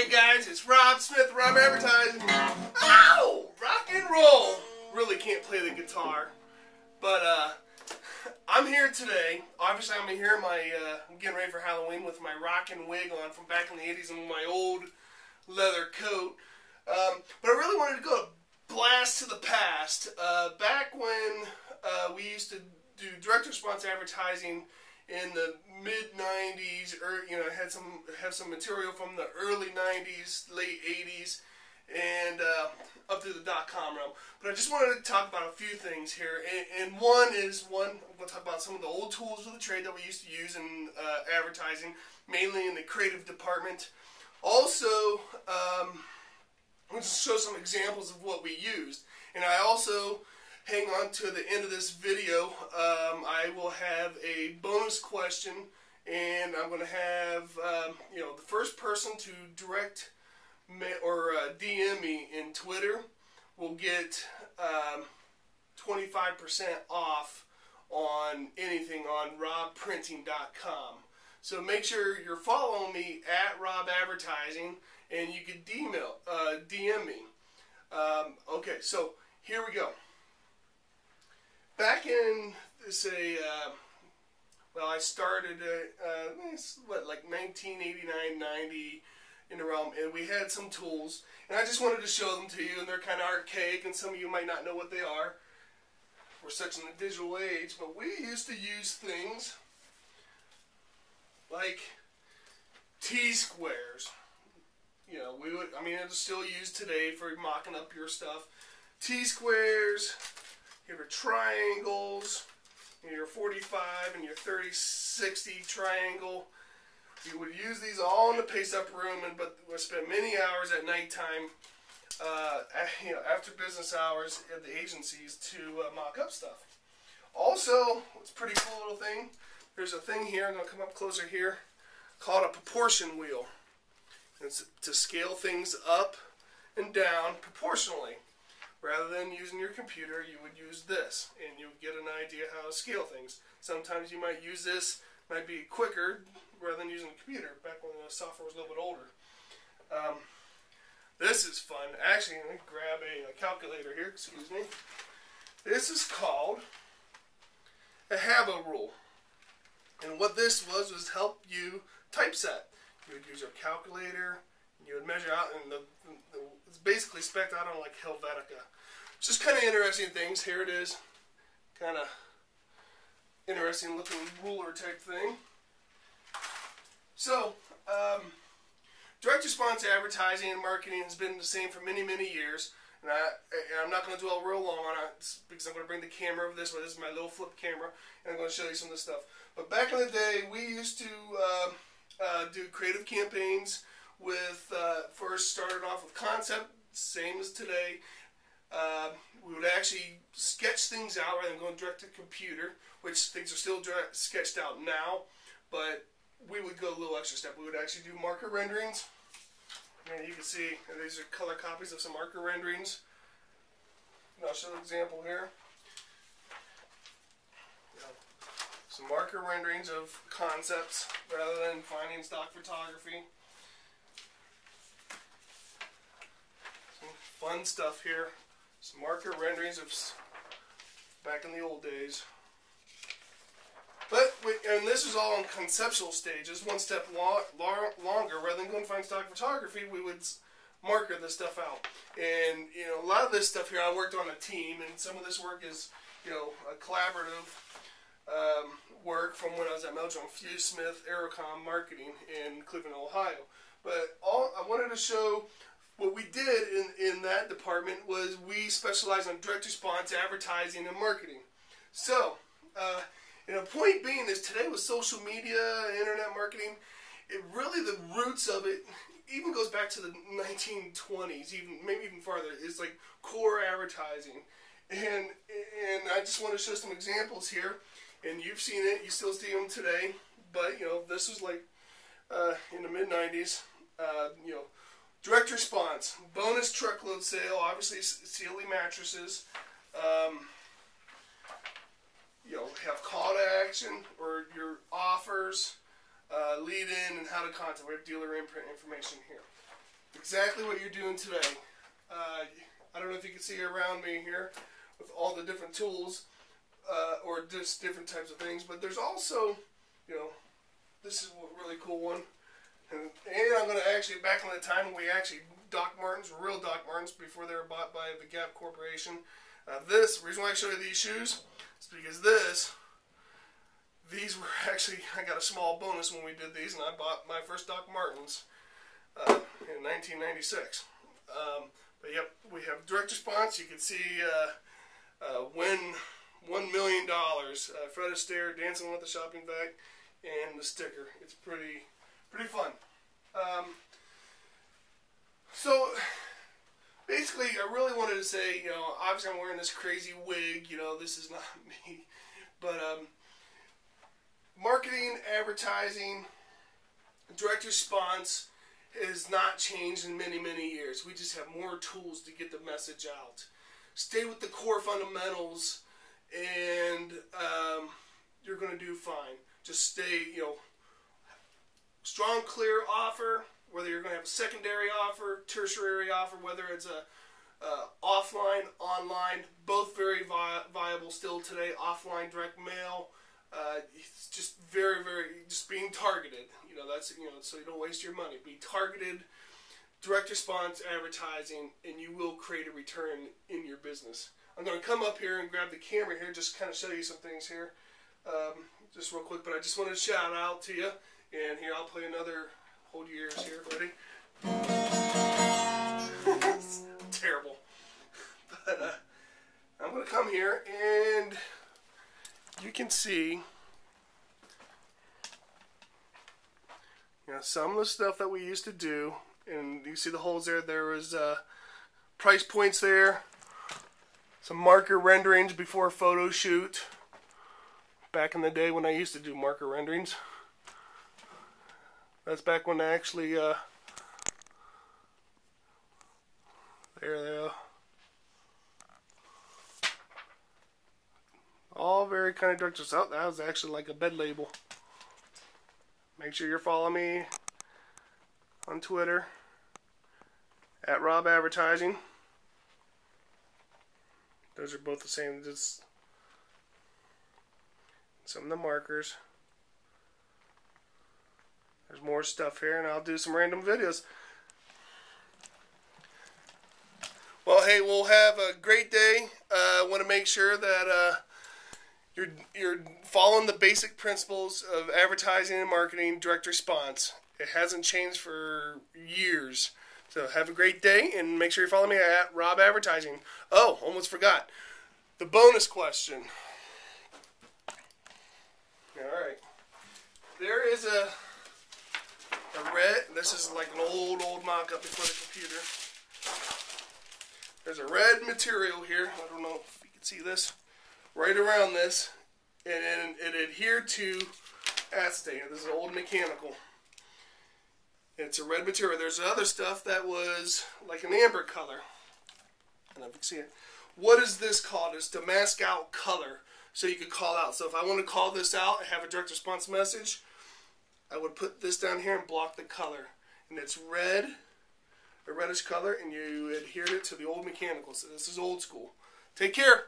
Hey guys, it's Rob Smith, Rob Advertising. Ow! Rock and roll! Really can't play the guitar. But, I'm here today. Obviously, I'm here in my, I'm getting ready for Halloween with my rockin' wig on from back in the 80s and my old leather coat. But I really wanted to go blast to the past. Back when, we used to do direct response advertising in the mid-90s, or have some material from the early 90s, late 80s, and up through the .com realm. But I just wanted to talk about a few things here, and I'm going to talk about some of the old tools of the trade that we used to use in advertising, mainly in the creative department. Also, I'm going to show some examples of what we used, and I also hang on to the end of this video. I will have a bonus question, and I'm going to have the first person to direct me or DM me in Twitter will get 25% off on anything on robprinting.com. So make sure you're following me at Rob Advertising, and you can DM me. Okay, so here we go. Back in, say, I started like 1989, 90 in the realm, and we had some tools, and I just wanted to show them to you, and they're kind of archaic, and some of you might not know what they are. We're such in the digital age, but we used to use things like T-squares. You know, it's still used today for mocking up your stuff. T-squares. You have your triangles, your 45 and your 30-60 triangle. You would use these all in the paste-up room, but we spend many hours at nighttime, after business hours at the agencies to mock up stuff. Also, it's a pretty cool little thing. There's a thing here, I'm going to come up closer here, called a proportion wheel. It's to scale things up and down proportionally. Rather than using your computer, you would use this, and you would get an idea how to scale things. Sometimes you might use this, might be quicker, rather than using a computer, back when the software was a little bit older. This is fun. Actually, let me grab a calculator here, excuse me. This is called a Habo rule. And what this was help you typeset. You would use your calculator, you would measure out, and it's basically spec'd out on like Helvetica. Just kind of interesting things. Here it is. Kind of interesting looking ruler type thing. So, direct response advertising and marketing has been the same for many, many years. And I'm not going to dwell real long on it because I'm going to bring the camera over this way. This is my little flip camera, and I'm going to show you some of this stuff. But back in the day, we used to do creative campaigns with, first started off with concept, same as today. We would actually sketch things out rather than going direct to computer, which things are still sketched out now, but we would go a little extra step. We would actually do marker renderings. And you can see these are color copies of some marker renderings. And I'll show an example here. Some marker renderings of concepts rather than finding stock photography. Some fun stuff here. Some marker renderings of back in the old days. And this is all in conceptual stages, one step longer. Rather than going to find stock photography, we would marker this stuff out. And a lot of this stuff here, I worked on a team, and some of this work is a collaborative work from when I was at Meldrum Fuse Smith Aerocom Marketing in Cleveland, Ohio. But I wanted to show what we did in that department was we specialized on direct response advertising and marketing. So, and the point being is today with social media, internet marketing, the roots of it even goes back to the 1920s, maybe even farther. It's like core advertising. And I just want to show some examples here. And you've seen it, you still see them today. But, this was like in the mid-90s, direct response, bonus truckload sale, obviously Sealy mattresses. Have call to action or your offers, lead in, and how to contact. We have dealer imprint information here. exactly what you're doing today. I don't know if you can see around me here with all the different tools or just different types of things, but there's also, you know, this is a really cool one. And I'm going to actually, back in the time when we actually, Doc Martens, real Doc Martens, before they were bought by the Gap Corporation. The reason why I show you these shoes is because these were actually, I got a small bonus when we did these, and I bought my first Doc Martens in 1996. But yep, we have direct response. You can see win $1 million, Fred Astaire, Dancing with the Shopping Bag, and the sticker. It's pretty fun. So basically, I really wanted to say, you know, obviously I'm wearing this crazy wig. You know, this is not me, but marketing, advertising, direct response has not changed in many, many years. We just have more tools to get the message out. Stay with the core fundamentals, and you're going to do fine. Just stay, you know, strong, clear offer, whether you're going to have a secondary offer, tertiary offer, whether it's a offline, online, both very viable still today. Offline, direct mail, it's just very, just being targeted. You know, that's, you know, so you don't waste your money. Be targeted, direct response advertising, and you will create a return in your business. I'm going to come up here and grab the camera here, just kind of show you some things here, just real quick. But I just wanted to shout out to you. And here, I'll play another. Hold your ears here. Ready? Terrible. But I'm going to come here, and you can see, you know, some of the stuff that we used to do. And you see the holes there. There was price points there. Some marker renderings before a photo shoot. Back in the day when I used to do marker renderings. That's back when I actually, there they are. All very kind of directed. Oh, that was actually like a bed label. Make sure you're following me on Twitter at Rob Advertising. Those are both the same. Just some of the markers. There's more stuff here, and I'll do some random videos. Well, hey, we'll have a great day. I want to make sure that you're following the basic principles of advertising and marketing, direct response. It hasn't changed for years. So have a great day, and make sure you follow me at Rob Advertising. Oh, almost forgot. The bonus question. All right. There is a red, this is like an old mock-up before the computer. There's a red material here. I don't know if you can see this. Right around this. And it adhered to acetate. This is old mechanical. It's a red material. There's other stuff that was like an amber color. I don't know if you can see it. What is this called? It's to mask out color. So you could call out. So if I want to call this out and have a direct response message, I would put this down here and block the color. And it's red, a reddish color, and you adhered it to the old mechanical. So this is old school. Take care.